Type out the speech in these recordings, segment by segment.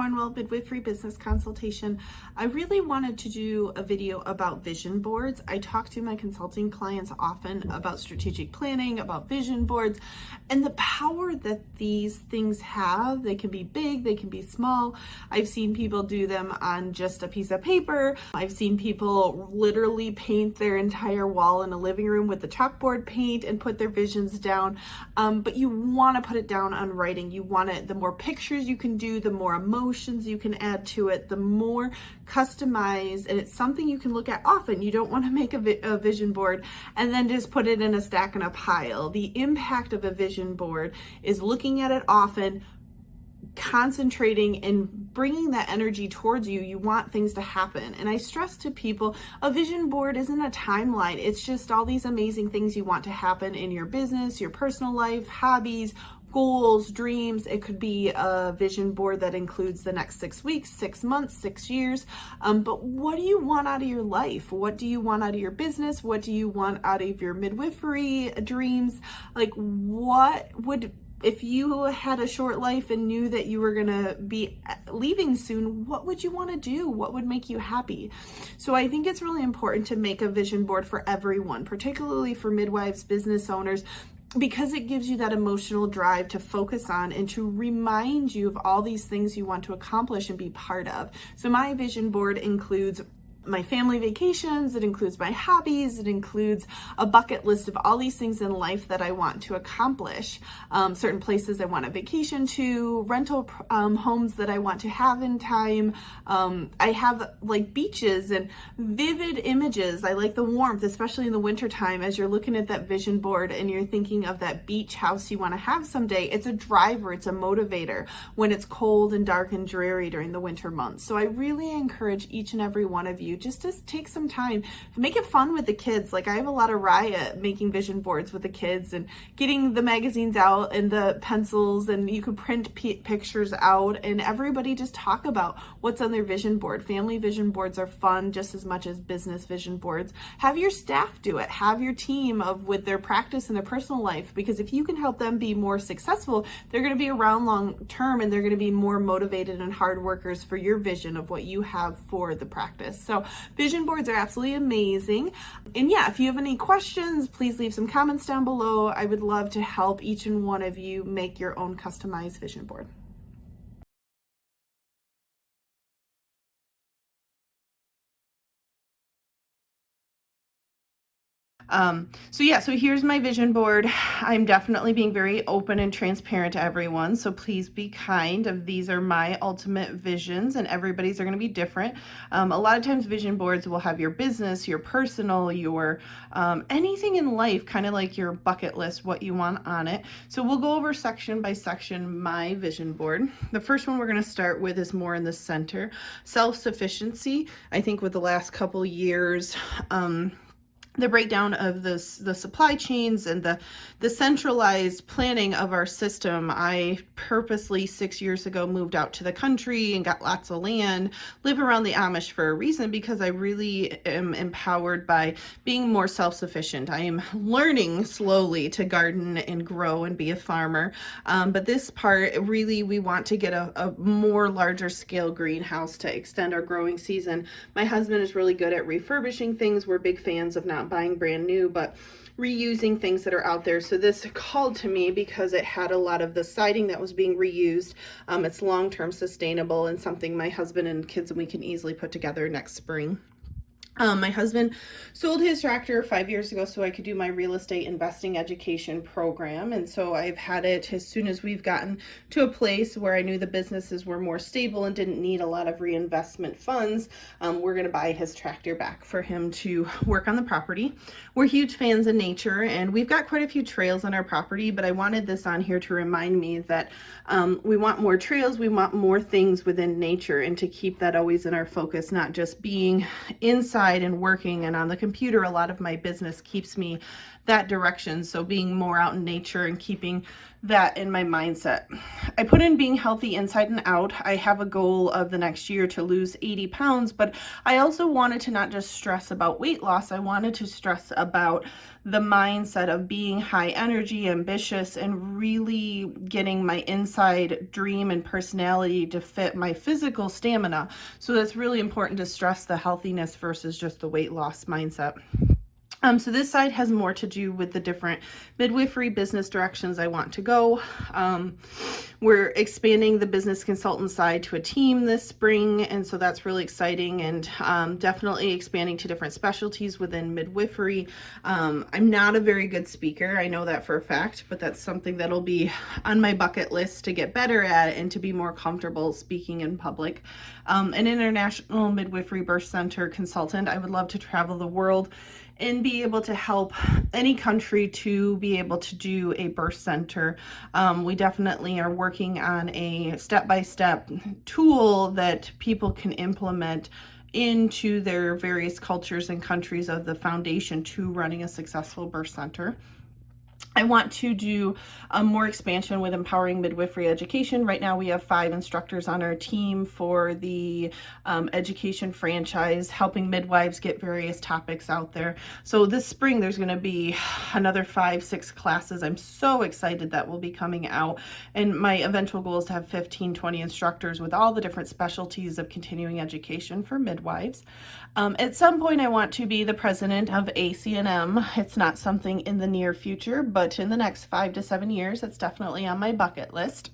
Cornwell, Midwifery Business Consultation. I really wanted to do a video about vision boards. I talk to my consulting clients often about strategic planning, about vision boards, and the power that these things have. They can be big, they can be small. I've seen people do them on just a piece of paper. I've seen people literally paint their entire wall in a living room with the chalkboard paint and put their visions down. But you want to put it down on writing. You want it, the more pictures you can do, the more emotions you can add to it, the more customized, and it's something you can look at often. You don't want to make a vision board and then just put it in a stack in a pile. The impact of a vision board is looking at it often, concentrating and bringing that energy towards you. You want things to happen. And I stress to people, a vision board isn't a timeline. It's just all these amazing things you want to happen in your business, your personal life, hobbies, goals, dreams. It could be a vision board that includes the next 6 weeks, 6 months, 6 years. But what do you want out of your life? What do you want out of your business? What do you want out of your midwifery dreams? Like, what would, if you had a short life and knew that you were going to be leaving soon, what would you want to do? What would make you happy? So I think it's really important to make a vision board for everyone, particularly for midwives, business owners, because it gives you that emotional drive to focus on and to remind you of all these things you want to accomplish and be part of. So my vision board includes my family vacations, it includes my hobbies, it includes a bucket list of all these things in life that I want to accomplish, certain places I want to vacation to, rental homes that I want to have in time. I have like beaches and vivid images. I like the warmth, especially in the wintertime, as you're looking at that vision board and you're thinking of that beach house you want to have someday. It's a driver, it's a motivator when it's cold and dark and dreary during the winter months. So I really encourage each and every one of you just to take some time, make it fun with the kids. Like, I have a lot of riot making vision boards with the kids and getting the magazines out and the pencils, and you can print pictures out and everybody just talk about what's on their vision board. Family vision boards are fun just as much as business vision boards. Have your staff do it. Have your team with their practice and their personal life, because if you can help them be more successful, they're going to be around long term and they're going to be more motivated and hard workers for your vision of what you have for the practice. So vision boards are absolutely amazing. And yeah, if you have any questions, please leave some comments down below. I would love to help each and one of you make your own customized vision board. So here's my vision board. I'm definitely being very open and transparent to everyone, so please be kind. These are my ultimate visions, and everybody's are going to be different. A lot of times vision boards will have your business, your personal, your anything in life, kind of like your bucket list, what you want on it. So we'll go over section by section my vision board. The first one we're going to start with is more in the center, self-sufficiency. I think with the last couple years, the breakdown of the supply chains and the centralized planning of our system. I purposely 6 years ago moved out to the country and got lots of land, live around the Amish for a reason, because I really am empowered by being more self-sufficient. I am learning slowly to garden and grow and be a farmer. But this part, really, we want to get a more larger scale greenhouse to extend our growing season. My husband is really good at refurbishing things. We're big fans of not buying brand new, but reusing things that are out there. So this called to me because it had a lot of the siding that was being reused. It's long-term sustainable and something my husband and kids and we can easily put together next spring. My husband sold his tractor 5 years ago so I could do my real estate investing education program. And so I've had it as soon as we've gotten to a place where I knew the businesses were more stable and didn't need a lot of reinvestment funds. We're going to buy his tractor back for him to work on the property. We're huge fans of nature, and we've got quite a few trails on our property, but I wanted this on here to remind me that we want more trails, we want more things within nature, and to keep that always in our focus, not just being inside and working and on the computer. A lot of my business keeps me that direction. So being more out in nature and keeping that in my mindset. I put in being healthy inside and out. I have a goal of the next year to lose 80 pounds, but I also wanted to not just stress about weight loss. I wanted to stress about the mindset of being high energy, ambitious, and really getting my inside dream and personality to fit my physical stamina. So that's really important to stress the healthiness versus just the weight loss mindset. So this side has more to do with the different midwifery business directions I want to go. We're expanding the business consultant side to a team this spring, and so that's really exciting, and definitely expanding to different specialties within midwifery. I'm not a very good speaker, I know that for a fact, but that's something that'll be on my bucket list to get better at and to be more comfortable speaking in public. An international midwifery birth center consultant. I would love to travel the world and be able to help any country to be able to do a birth center. We definitely are working on a step-by-step tool that people can implement into their various cultures and countries of the foundation to running a successful birth center. I want to do more expansion with empowering midwifery education. Right now we have 5 instructors on our team for the education franchise, helping midwives get various topics out there. So this spring there's going to be another 5-6 classes. I'm so excited that will be coming out, and my eventual goal is to have 15-20 instructors with all the different specialties of continuing education for midwives. At some point I want to be the president of ACNM. It's not something in the near future, but in the next 5 to 7 years, it's definitely on my bucket list.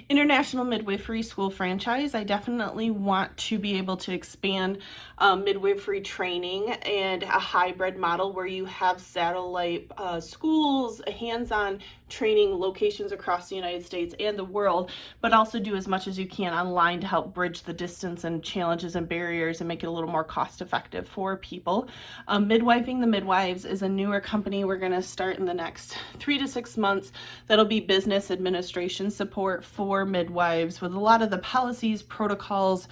International Midwifery School franchise. I definitely want to be able to expand midwifery training and a hybrid model where you have satellite schools, hands-on training locations across the United States and the world, but also do as much as you can online to help bridge the distance and challenges and barriers and make it a little more cost effective for people. Midwifing the Midwives is a newer company we're going to start in the next 3 to 6 months that'll be business administration support for midwives with a lot of the policies, protocols,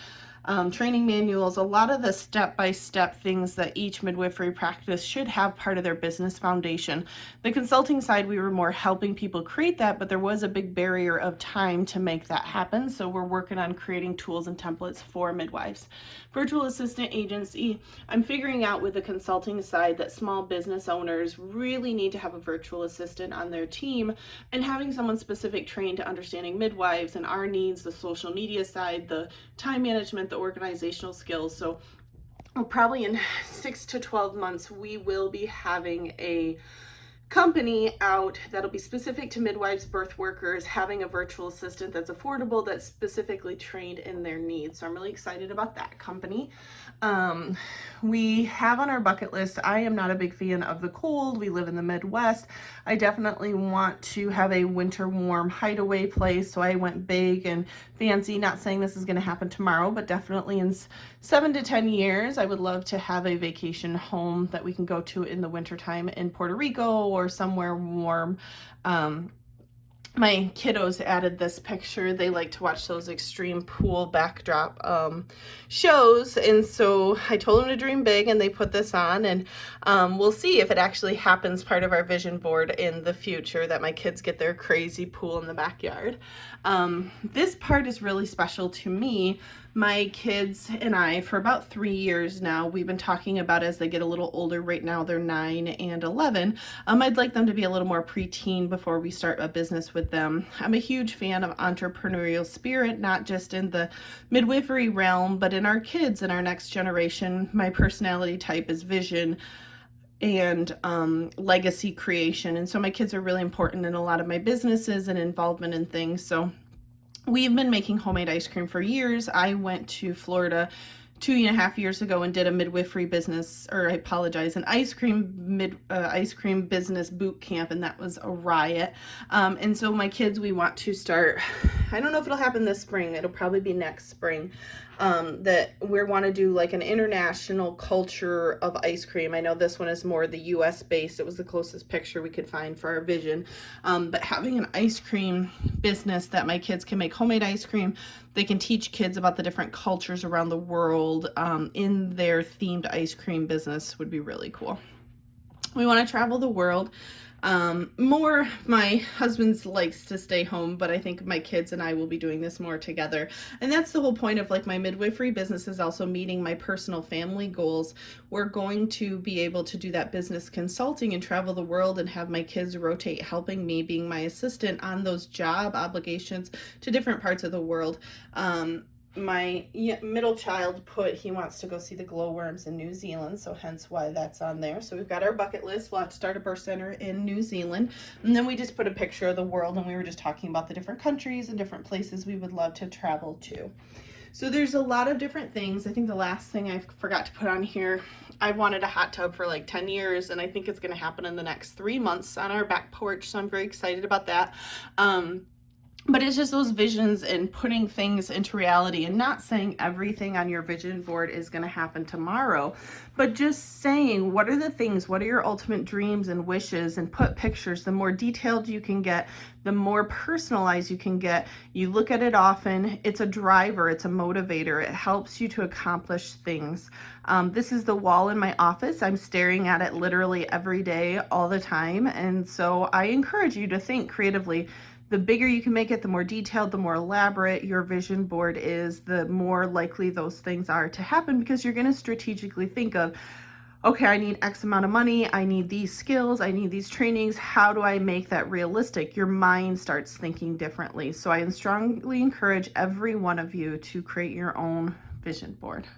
training manuals, a lot of the step-by-step things that each midwifery practice should have part of their business foundation. The consulting side, we were more helping people create that, but there was a big barrier of time to make that happen. So we're working on creating tools and templates for midwives. Virtual assistant agency, I'm figuring out with the consulting side that small business owners really need to have a virtual assistant on their team, and having someone specific trained to understanding midwives and our needs, the social media side, the time management, the organizational skills. So probably in 6 to 12 months, we will be having a company out that'll be specific to midwives, birth workers, having a virtual assistant that's affordable, that's specifically trained in their needs. So I'm really excited about that company. We have on our bucket list, I am not a big fan of the cold. We live in the Midwest. I definitely want to have a winter warm hideaway place. So I went big and fancy, not saying this is going to happen tomorrow, but definitely in 7 to 10 years, I would love to have a vacation home that we can go to in the wintertime in Puerto Rico or somewhere warm. My kiddos added this picture. They like to watch those extreme pool backdrop shows, and so I told them to dream big, and they put this on, and we'll see if it actually happens, part of our vision board in the future, that my kids get their crazy pool in the backyard. This part is really special to me. My kids and I, for about 3 years now, we've been talking about, as they get a little older, right now they're 9 and 11, I'd like them to be a little more preteen before we start a business with them. I'm a huge fan of entrepreneurial spirit, not just in the midwifery realm, but in our kids and our next generation. My personality type is vision and legacy creation, and so my kids are really important in a lot of my businesses and involvement in things. So we've been making homemade ice cream for years. I went to Florida 2.5 years ago and did a midwifery business, or I apologize, an ice cream business boot camp, and that was a riot. And so my kids, we want to start, I don't know if it'll happen this spring, it'll probably be next spring, that we want to do like an international culture of ice cream. I know this one is more the US based. It was the closest picture we could find for our vision. But having an ice cream business that my kids can make homemade ice cream, they can teach kids about the different cultures around the world in their themed ice cream business would be really cool. We want to travel the world. More, my husband's likes to stay home, but I think my kids and I will be doing this more together. And that's the whole point of like my midwifery business, is also meeting my personal family goals. We're going to be able to do that business consulting and travel the world and have my kids rotate helping me, being my assistant on those job obligations to different parts of the world. My middle child he wants to go see the glowworms in New Zealand, so hence why that's on there. So we've got our bucket list. We'll have to start a birth center in New Zealand, and then we just put a picture of the world, and we were just talking about the different countries and different places we would love to travel to. So there's a lot of different things. I think the last thing I forgot to put on here, I've wanted a hot tub for like 10 years, and I think it's going to happen in the next 3 months on our back porch, so I'm very excited about that. But it's just those visions and putting things into reality, and not saying everything on your vision board is going to happen tomorrow, but just saying, what are the things, what are your ultimate dreams and wishes, and put pictures. The more detailed you can get, the more personalized you can get. You look at it often. It's a driver, it's a motivator. It helps you to accomplish things. This is the wall in my office. I'm staring at it literally every day, all the time. And so I encourage you to think creatively. The bigger you can make it, the more detailed, the more elaborate your vision board is, the more likely those things are to happen, because you're going to strategically think of, okay, I need X amount of money, I need these skills, I need these trainings. How do I make that realistic? Your mind starts thinking differently. So I strongly encourage every one of you to create your own vision board.